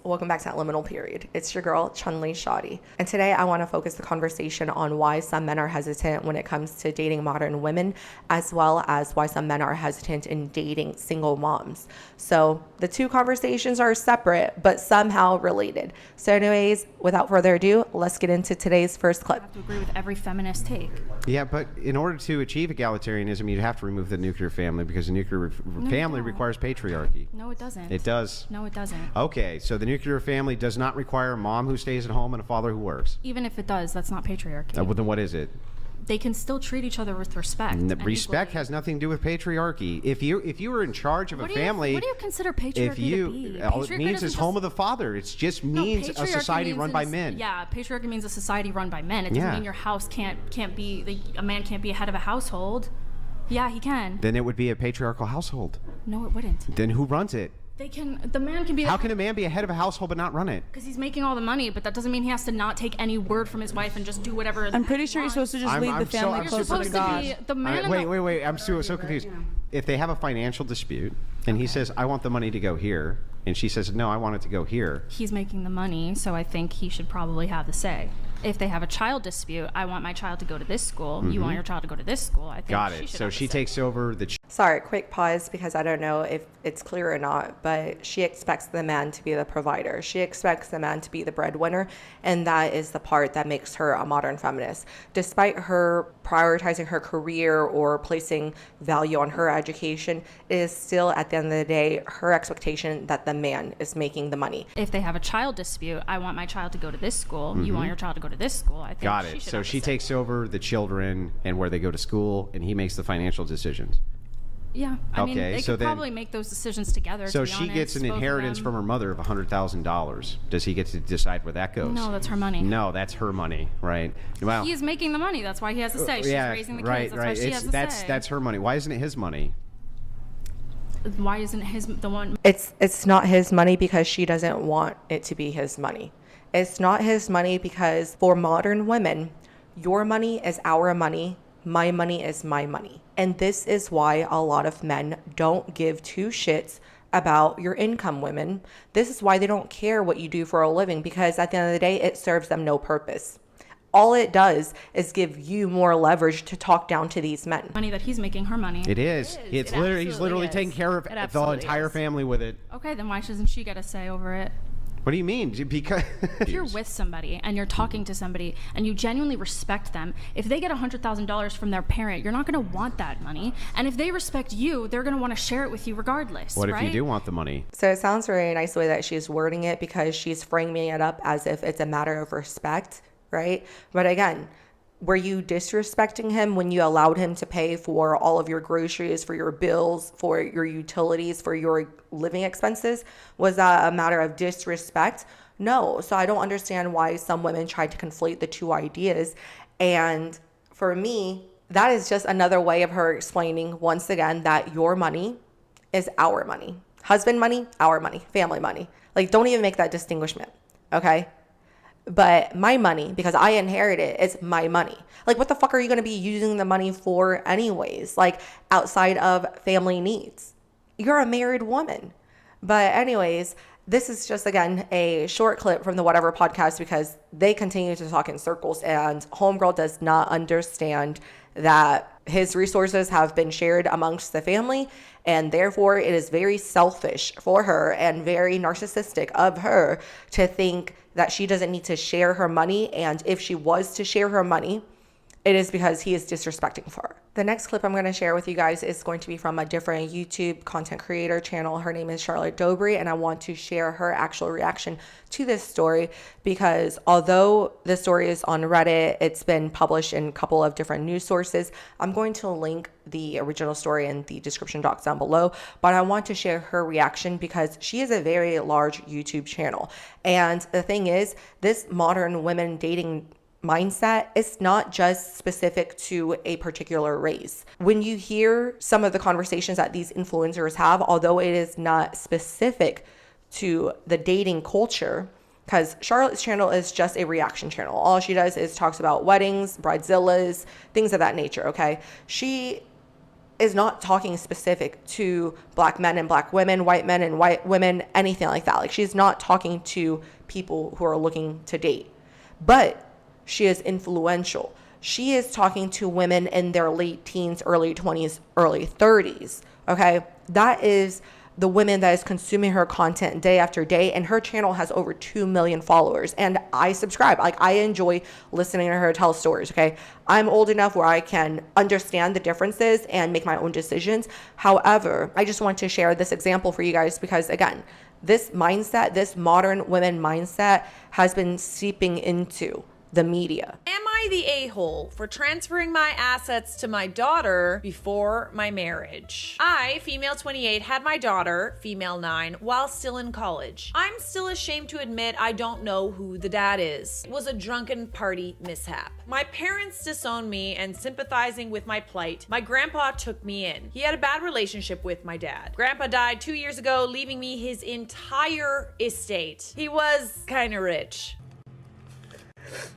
welcome back to Liminal Period. It's your girl, Chun-Li Shoddy. And today I want to focus the conversation on why some men are hesitant when it comes to dating modern women, as well as why some men are hesitant in dating single moms. So the two conversations are separate, but somehow related. So anyways, without further ado, let's get into today's first clip. I have to agree with every feminist take. Yeah, but in order to achieve egalitarianism, you'd have to remove the nuclear family because the nuclear family requires patriarchy. No, it doesn't. It does. No, it doesn't. Okay, so the nuclear family does not require a mom who stays at home and a father who works. Even if it does, that's not patriarchy. Well, then what is it? They can still treat each other with respect. Respect has nothing to do with patriarchy. If you were in charge of a family, what do you consider patriarchy to be? All it means is home of the father. It just means a society run by men. Yeah, patriarchy means a society run by men. It doesn't mean your house can't be a man can't be head of a household. Yeah, he can. Then it would be a patriarchal household. No, it wouldn't. Then who runs it? The man can be. How can a man be a head of a household but not run it? Because he's making all the money, but that doesn't mean he has to not take any word from his wife and just do whatever. I'm pretty sure you're supposed to just lead the family closer to God. Wait, I'm so confused. If they have a financial dispute and he says, I want the money to go here, and she says, no, I want it to go here. He's making the money, so I think he should probably have the say. If they have a child dispute, I want my child to go to this school. You want your child to go to this school. I think Got it. So she takes over the... Sorry, quick pause because I don't know if it's clear or not, but she expects the man to be the provider. She expects the man to be the breadwinner, and that is the part that makes her a modern feminist. Despite her prioritizing her career or placing value on her education, it is still, at the end of the day, her expectation that the man is making the money. If they have a child dispute, I want my child to go to this school. You want your child to go to this school. I think Got it. So she takes over the children and where they go to school, and he makes the financial decisions. Yeah, I mean, they could probably make those decisions together. So she gets an inheritance from her mother of $100,000. Does he get to decide where that goes? No, that's her money. No, that's her money, right? Well, he's making the money. That's why he has to say. She's raising the kids. That's why she has to say. That's her money. Why isn't it his money? Why isn't his the one? It's not his money because she doesn't want it to be his money. It's not his money because for modern women, your money is our money. My money is my money. And this is why a lot of men don't give two shits about your income, women. This is why they don't care what you do for a living, because at the end of the day, it serves them no purpose. All it does is give you more leverage to talk down to these men. Money that he's making her money. It is. He's literally taking care of the entire family with it. Okay, then why doesn't she get a say over it? What do you mean? Because if you're with somebody and you're talking to somebody and you genuinely respect them, if they get $100,000 from their parent, you're not going to want that money. And if they respect you, they're going to want to share it with you regardless. What if you do want the money? So it sounds very nice the way that she's wording it, because she's framing it up as if it's a matter of respect, right? But again, were you disrespecting him when you allowed him to pay for all of your groceries, for your bills, for your utilities, for your living expenses? Was that a matter of disrespect? No. So I don't understand why some women try to conflate the two ideas. And for me, that is just another way of her explaining once again that your money is our money. Husband money, our money, family money. Like, don't even make that distinguishment, okay? But my money, because I inherit it, it's my money. Like, what the fuck are you going to be using the money for anyways? Like, outside of family needs. You're a married woman. But anyways, this is just, again, a short clip from the Whatever podcast, because they continue to talk in circles, and homegirl does not understand that his resources have been shared amongst the family, and therefore it is very selfish for her and very narcissistic of her to think that she doesn't need to share her money. And if she was to share her money, it is because he is disrespecting for her. The next clip I'm going to share with you guys is going to be from a different YouTube content creator channel. Her name is Charlotte Dobry, and I want to share her actual reaction to this story, because although the story is on Reddit, it's been published in a couple of different news sources. I'm going to link the original story in the description box down below, but I want to share her reaction because she is a very large YouTube channel. And the thing is, this modern women dating mindset is not just specific to a particular race. When you hear some of the conversations that these influencers have, although it is not specific to the dating culture, because Charlotte's channel is just a reaction channel. All she does is talks about weddings, bridezillas, things of that nature, okay? She is not talking specific to black men and black women, white men and white women, anything like that. Like, she's not talking to people who are looking to date, but she is influential. She is talking to women in their late teens, early 20s, early 30s. Okay. That is the women that is consuming her content day after day, and her channel has over 2 million followers, and I subscribe. Like, I enjoy listening to her tell stories. Okay, I'm old enough where I can understand the differences and make my own decisions. However, I just want to share this example for you guys because, again, this mindset, this modern women mindset, has been seeping into the media. Am I the a-hole for transferring my assets to my daughter before my marriage? I, female 28, had my daughter, female 9, while still in college. I'm still ashamed to admit I don't know who the dad is. It was a drunken party mishap. My parents disowned me, and sympathizing with my plight, my grandpa took me in. He had a bad relationship with my dad. Grandpa died 2 years ago, leaving me his entire estate. He was kinda rich.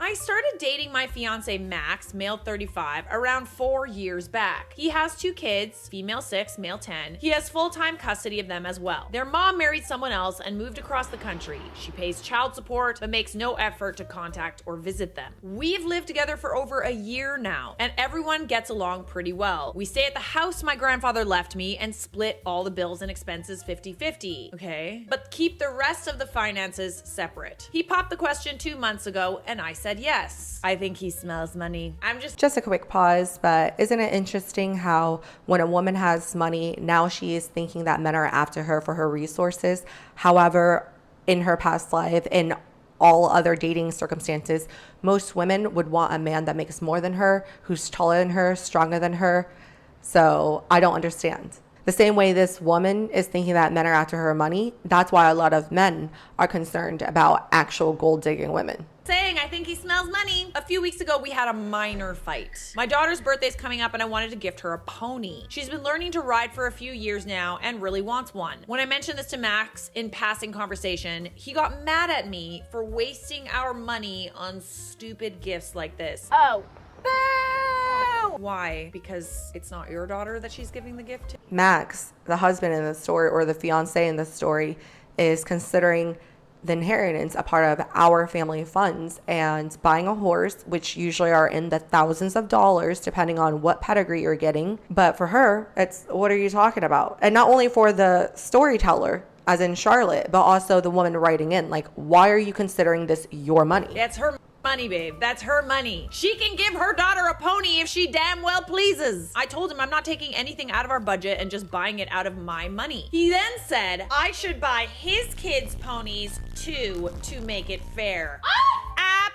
I started dating my fiance Max, male 35, around 4 years back. He has 2 kids, female 6, male 10. He has full-time custody of them as well. Their mom married someone else and moved across the country. She pays child support, but makes no effort to contact or visit them. We've lived together for over a year now, and everyone gets along pretty well. We stay at the house my grandfather left me and split all the bills and expenses 50-50, okay? But keep the rest of the finances separate. He popped the question 2 months ago, and I said yes. I think he smells money. Just a quick pause, but isn't it interesting how when a woman has money, now she is thinking that men are after her for her resources. However, in her past life, in all other dating circumstances, most women would want a man that makes more than her, who's taller than her, stronger than her. So I don't understand. The same way this woman is thinking that men are after her money, that's why a lot of men are concerned about actual gold digging women. Saying I think he smells money. A few weeks ago, we had a minor fight. My daughter's birthday's coming up and I wanted to gift her a pony. She's been learning to ride for a few years now and really wants one. When I mentioned this to Max in passing conversation, he got mad at me for wasting our money on stupid gifts like this. Oh. Boo! Why? Because it's not your daughter that she's giving the gift to? Max, the husband in the story, or the fiance in the story, is considering the inheritance a part of our family funds and buying a horse, which usually are in the thousands of dollars depending on what pedigree you're getting. But for her, it's, what are you talking about? And not only for the storyteller, as in Charlotte, but also the woman writing in, like, why are you considering this your money? That's her money, babe. That's her money. She can give her daughter a pony if she damn well pleases. I told him I'm not taking anything out of our budget and just buying it out of my money. He then said I should buy his kids' ponies too to make it fair.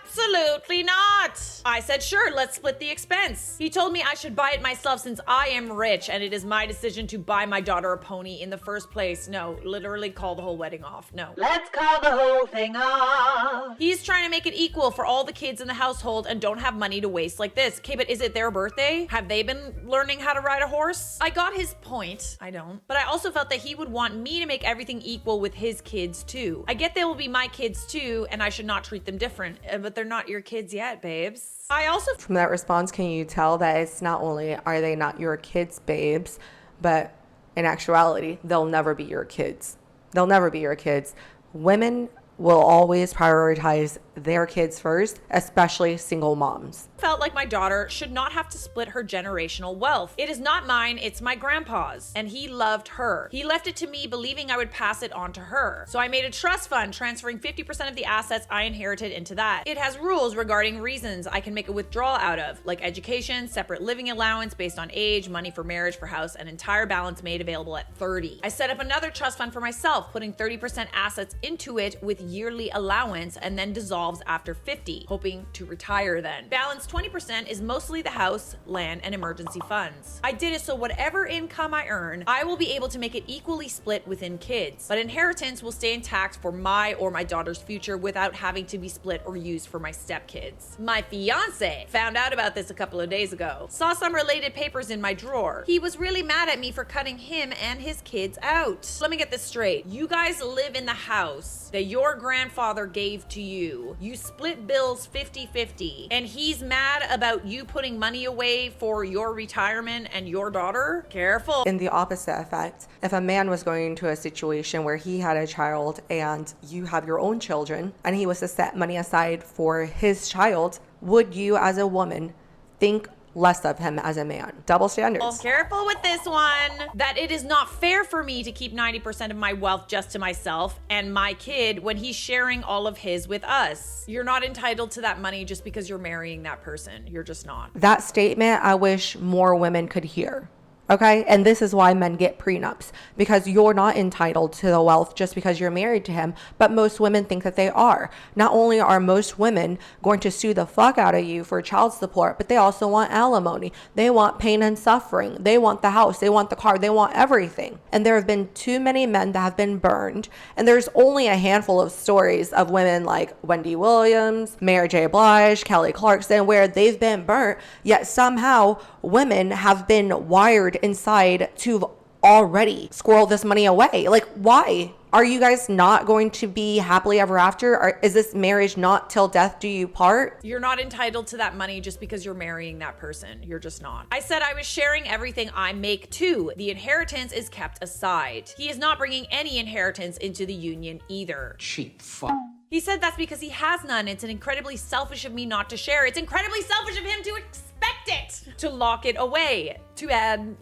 Absolutely not. I said, sure, let's split the expense. He told me I should buy it myself since I am rich and it is my decision to buy my daughter a pony in the first place. No, literally call the whole wedding off. No. Let's call the whole thing off. He's trying to make it equal for all the kids in the household and don't have money to waste like this. Okay, but is it their birthday? Have they been learning how to ride a horse? I got his point. I don't. But I also felt that he would want me to make everything equal with his kids too. I get they will be my kids too and I should not treat them different, but they're not your kids yet, babes. I also... From that response, can you tell that it's not only are they not your kids, babes, but in actuality, they'll never be your kids. They'll never be your kids. Women will always prioritize their kids first, especially single moms. Felt like my daughter should not have to split her generational wealth. It is not mine, it's my grandpa's, and he loved her. He left it to me believing I would pass it on to her. So I made a trust fund transferring 50% of the assets I inherited into that. It has rules regarding reasons I can make a withdrawal out of, like education, separate living allowance based on age, money for marriage, for house, and entire balance made available at 30. I set up another trust fund for myself, putting 30% assets into it with yearly allowance and then dissolves after 50, hoping to retire then. Balance 20% is mostly the house, land, and emergency funds. I did it so whatever income I earn, I will be able to make it equally split within kids, but inheritance will stay intact for my or my daughter's future without having to be split or used for my stepkids. My fiance found out about this a couple of days ago. Saw some related papers in my drawer. He was really mad at me for cutting him and his kids out. Let me get this straight. You guys live in the house that your grandfather gave to you You split bills 50-50. And he's mad about you putting money away for your retirement and your daughter? Careful. In the opposite effect, if a man was going into a situation where he had a child and you have your own children and he was to set money aside for his child, would you as a woman think less of him as a man? Double standards. Careful with this one. That it is not fair for me to keep 90% of my wealth just to myself and my kid when he's sharing all of his with us. You're not entitled to that money just because you're marrying that person. You're just not. That statement, I wish more women could hear. Okay. And this is why men get prenups, because you're not entitled to the wealth just because you're married to him. But most women think that they are. Not only are most women going to sue the fuck out of you for child support, but they also want alimony. They want pain and suffering. They want the house. They want the car. They want everything. And there have been too many men that have been burned. And there's only a handful of stories of women like Wendy Williams, Mary J. Blige, Kelly Clarkson, where they've been burnt, yet somehow women have been wired inside to already squirrel this money away. Like, why? Are you guys not going to be happily ever after? Or is this marriage not till death do you part? You're not entitled to that money just because you're marrying that person. You're just not. I said I was sharing everything I make too. The inheritance is kept aside. He is not bringing any inheritance into the union either. Cheap fuck. He said that's because he has none. It's an incredibly selfish of me not to share. It's incredibly selfish of him to expect it, to lock it away, to add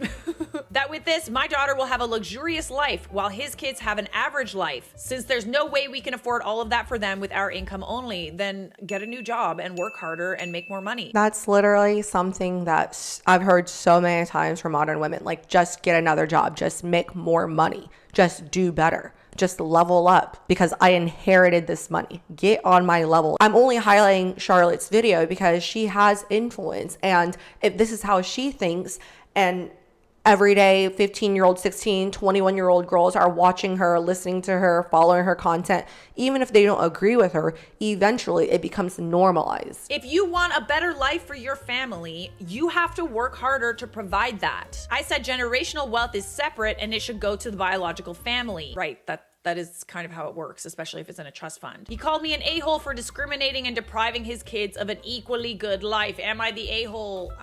that with this, my daughter will have a luxurious life while his kids have an average life. Since there's no way we can afford all of that for them with our income only, then get a new job and work harder and make more money. That's literally something that I've heard so many times from modern women. Like, just get another job, just make more money, just do better. Just level up because I inherited this money. Get on my level. I'm only highlighting Charlotte's video because she has influence. And if this is how she thinks, and everyday 15-year-old, 16, 21-year-old girls are watching her, listening to her, following her content, even if they don't agree with her, eventually it becomes normalized. If you want a better life for your family, you have to work harder to provide that. I said generational wealth is separate and it should go to the biological family. Right, that is kind of how it works, especially if it's in a trust fund. He called me an a-hole for discriminating and depriving his kids of an equally good life. Am I the a-hole?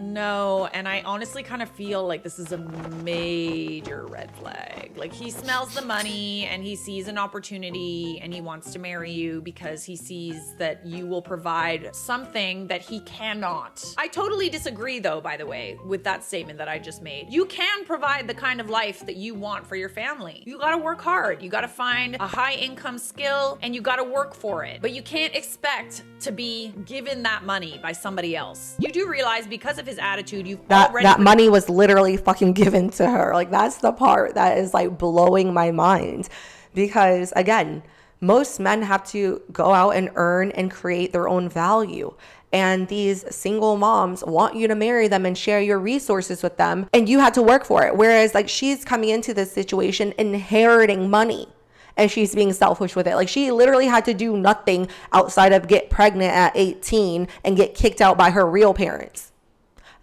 No. And I honestly kind of feel like this is a major red flag. Like, he smells the money and he sees an opportunity and he wants to marry you because he sees that you will provide something that he cannot. I totally disagree though, by the way, with that statement that I just made. You can provide the kind of life that you want for your family. You gotta work hard. You got to find a high income skill and you got to work for it. But you can't expect to be given that money by somebody else. You do realize because of his attitude, that money was literally fucking given to her. Like, that's the part that is like blowing my mind. Because again, most men have to go out and earn and create their own value. And these single moms want you to marry them and share your resources with them. And you had to work for it. Whereas like, she's coming into this situation inheriting money and she's being selfish with it. Like, she literally had to do nothing outside of get pregnant at 18 and get kicked out by her real parents.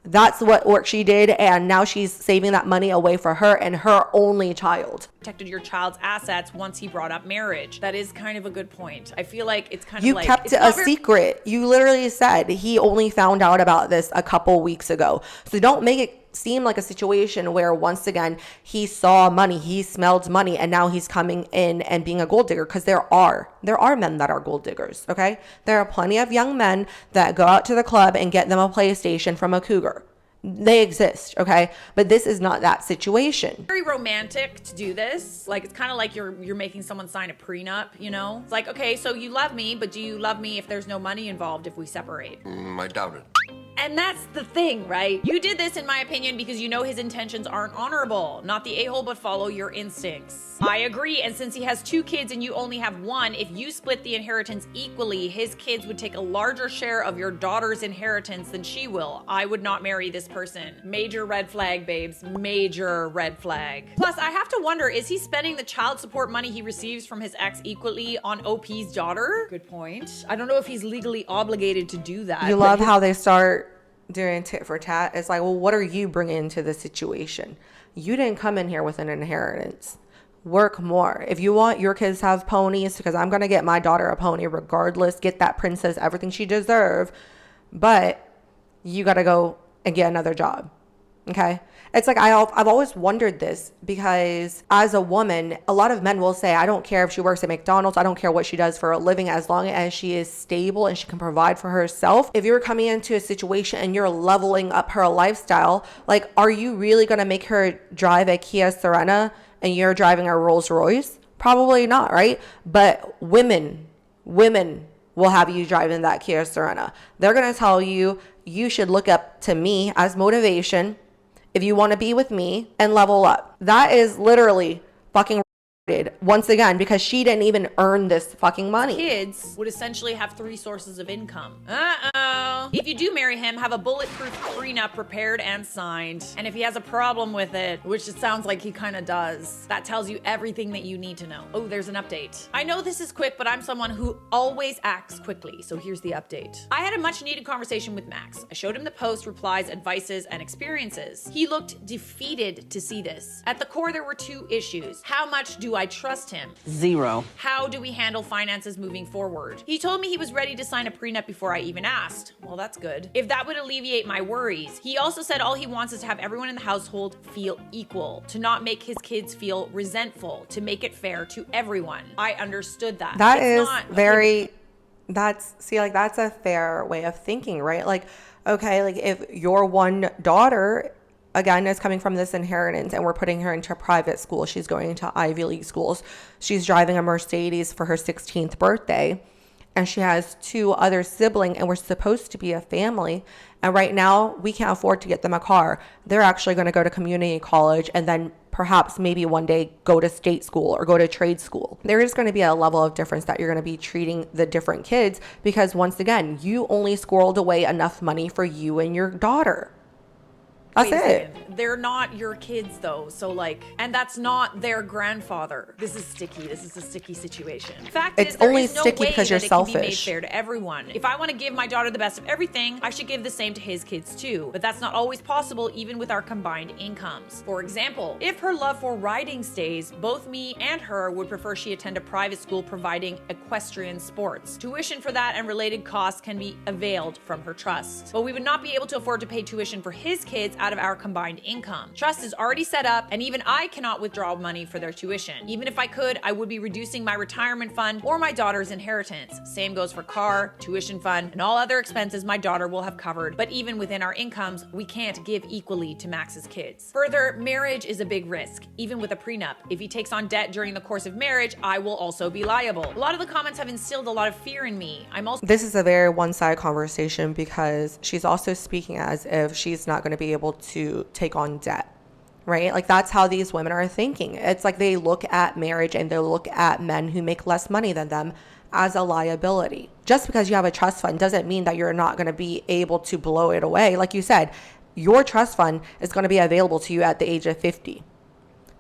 That's what work she did, and now she's saving that money away for her and her only child. Protected your child's assets once he brought up marriage. That is kind of a good point. I feel like it's kind of like... You kept it a secret. You literally said he only found out about this a couple weeks ago. So don't make it seem like a situation where, once again, he saw money, he smelled money, and now he's coming in and being a gold digger, because there are men that are gold diggers, okay? There are plenty of young men that go out to the club and get them a PlayStation from a cougar. They exist, okay? But this is not that situation. Very romantic to do this. Like, it's kind of like you're making someone sign a prenup, you know? It's like, okay, so you love me, but do you love me if there's no money involved if we separate? I doubt it. And that's the thing, right? You did this, in my opinion, because you know his intentions aren't honorable. Not the a-hole, but follow your instincts. I agree, and since he has 2 kids and you only have 1, if you split the inheritance equally, his kids would take a larger share of your daughter's inheritance than she will. I would not marry this person. Major red flag, babes. Major red flag. Plus, I have to wonder, is he spending the child support money he receives from his ex equally on OP's daughter? Good point. I don't know if he's legally obligated to do that. You love how they start doing tit for tat. It's like, well, what are you bringing into the situation? You didn't come in here with an inheritance. work more. If you want your kids to have ponies, because I'm going to get my daughter a pony regardless, get that princess everything she deserves, but you got to go and get another job. Okay. It's like, I've always wondered this, because as a woman, a lot of men will say, I don't care if she works at McDonald's. I don't care what she does for a living, as long as she is stable and she can provide for herself. If you're coming into a situation and you're leveling up her lifestyle, like, are you really going to make her drive a Kia Sorento and you're driving a Rolls Royce? Probably not, right? But women will have you driving that Kia Sorento. They're going to tell you, you should look up to me as motivation if you want to be with me and level up. That is literally fucking once again, because she didn't even earn this fucking money. Kids would essentially have 3 sources of income. Uh-oh. If you do marry him, have a bulletproof prenup prepared and signed. And if he has a problem with it, which it sounds like he kind of does, that tells you everything that you need to know. Oh, there's an update. I know this is quick, but I'm someone who always acts quickly. So here's the update. I had a much needed conversation with Max. I showed him the post, replies, advices, and experiences. He looked defeated to see this. At the core, there were 2 issues. How much do I trust him? 0. How do we handle finances moving forward? He told me he was ready to sign a prenup before I even asked. Well, that's good. If that would alleviate my worries. He also said all he wants is to have everyone in the household feel equal, to not make his kids feel resentful, to make it fair to everyone. I understood that. That's a fair way of thinking, right? Like, okay, like if your one daughter, again, is coming from this inheritance and we're putting her into a private school, she's going into Ivy League schools, she's driving a Mercedes for her 16th birthday, and she has 2 other siblings, and we're supposed to be a family, and right now we can't afford to get them a car. They're actually going to go to community college and then perhaps maybe one day go to state school or go to trade school. There is going to be a level of difference that you're going to be treating the different kids, because once again, you only squirreled away enough money for you and your daughter. That's it. They're not your kids though. So like, and that's not their grandfather. This is sticky. This is a sticky situation. Fact it's is, there only is no sticky way because that you're it can be made selfish. fair to everyone. If I want to give my daughter the best of everything, I should give the same to his kids too. But that's not always possible, even with our combined incomes. For example, if her love for riding stays, both me and her would prefer she attend a private school providing equestrian sports. Tuition for that and related costs can be availed from her trust. But we would not be able to afford to pay tuition for his kids out of our combined income. Trust is already set up, and even I cannot withdraw money for their tuition. Even if I could, I would be reducing my retirement fund or my daughter's inheritance. Same goes for car, tuition fund, and all other expenses my daughter will have covered. But even within our incomes, we can't give equally to Max's kids. Further, marriage is a big risk. Even with a prenup, if he takes on debt during the course of marriage, I will also be liable. A lot of the comments have instilled a lot of fear in me. This is a very one-sided conversation, because she's also speaking as if she's not going to be able to take on debt, right? Like, that's how these women are thinking. It's like they look at marriage and they look at men who make less money than them as a liability. Just because you have a trust fund doesn't mean that you're not going to be able to blow it away. Like you said, your trust fund is going to be available to you at the age of 50.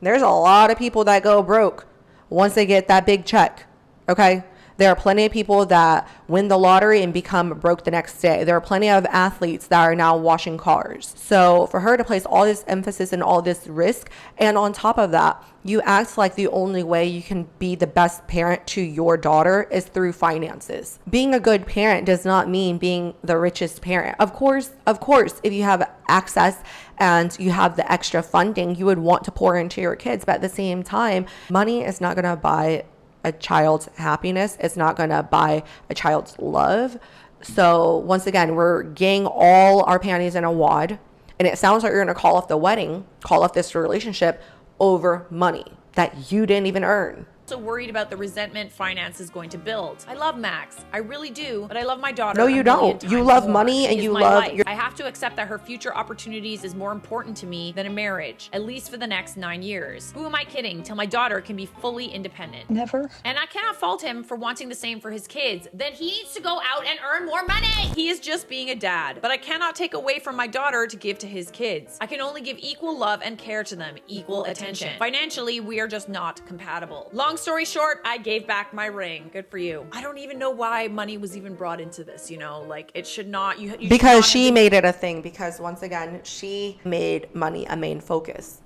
There's a lot of people that go broke once they get that big check, okay? There are plenty of people that win the lottery and become broke the next day. There are plenty of athletes that are now washing cars. So for her to place all this emphasis and all this risk, and on top of that, you act like the only way you can be the best parent to your daughter is through finances. Being a good parent does not mean being the richest parent. Of course, if you have access and you have the extra funding, you would want to pour into your kids. But at the same time, money is not going to buy a child's happiness. It's not going to buy a child's love. So once again, we're getting all our panties in a wad, and it sounds like you're going to call off the wedding, call off this relationship over money that you didn't even earn. So worried about the resentment finance is going to build. I love Max. I really do, but I love my daughter. No, you don't. You love money and you love I have to accept that her future opportunities is more important to me than a marriage, at least for the next 9 years. Who am I kidding? Till my daughter can be fully independent. Never. And I cannot fault him for wanting the same for his kids. Then he needs to go out and earn more money. He is just being a dad, but I cannot take away from my daughter to give to his kids. I can only give equal love and care to them, equal attention. Financially, we are just not compatible. Long story short, I gave back my ring. Good for you. I don't even know why money was even brought into this, you know, like it should not. Because she made it a thing, because once again, she made money a main focus.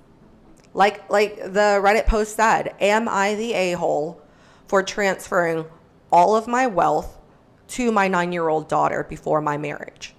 Like the Reddit post said, am I the a-hole for transferring all of my wealth to my 9-year-old daughter before my marriage?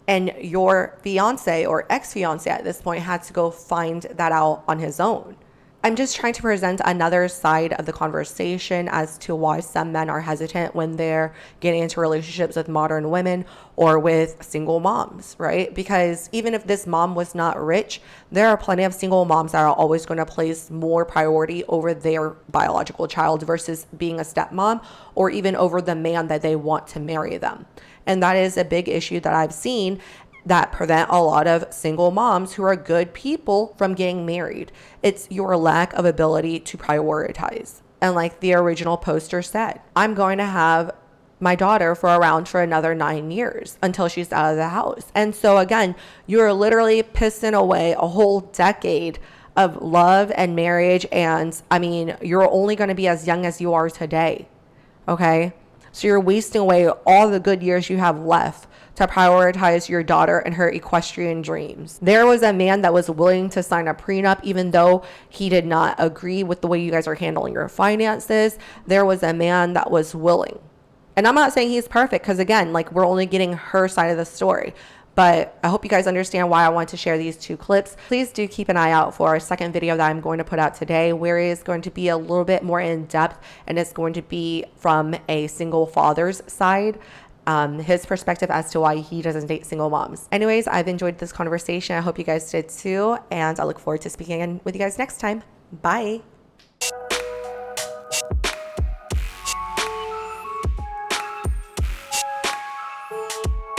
And your fiance or ex-fiance at this point had to go find that out on his own. I'm just trying to present another side of the conversation as to why some men are hesitant when they're getting into relationships with modern women or with single moms, right? Because even if this mom was not rich, there are plenty of single moms that are always going to place more priority over their biological child versus being a stepmom, or even over the man that they want to marry them. And that is a big issue that I've seen that prevent a lot of single moms who are good people from getting married. It's your lack of ability to prioritize. And like the original poster said, I'm going to have my daughter around for another 9 years until she's out of the house. And so again, you're literally pissing away a whole decade of love and marriage. And I mean, you're only going to be as young as you are today. Okay? So you're wasting away all the good years you have left to prioritize your daughter and her equestrian dreams. There was a man that was willing to sign a prenup even though he did not agree with the way you guys are handling your finances. There was a man that was willing. And I'm not saying he's perfect because again, like we're only getting her side of the story. But I hope you guys understand why I want to share these 2 clips. Please do keep an eye out for our second video that I'm going to put out today, where it is going to be a little bit more in depth and it's going to be from a single father's side. His perspective as to why he doesn't date single moms. Anyways, I've enjoyed this conversation. I hope you guys did too. And I look forward to speaking with you guys next time. Bye.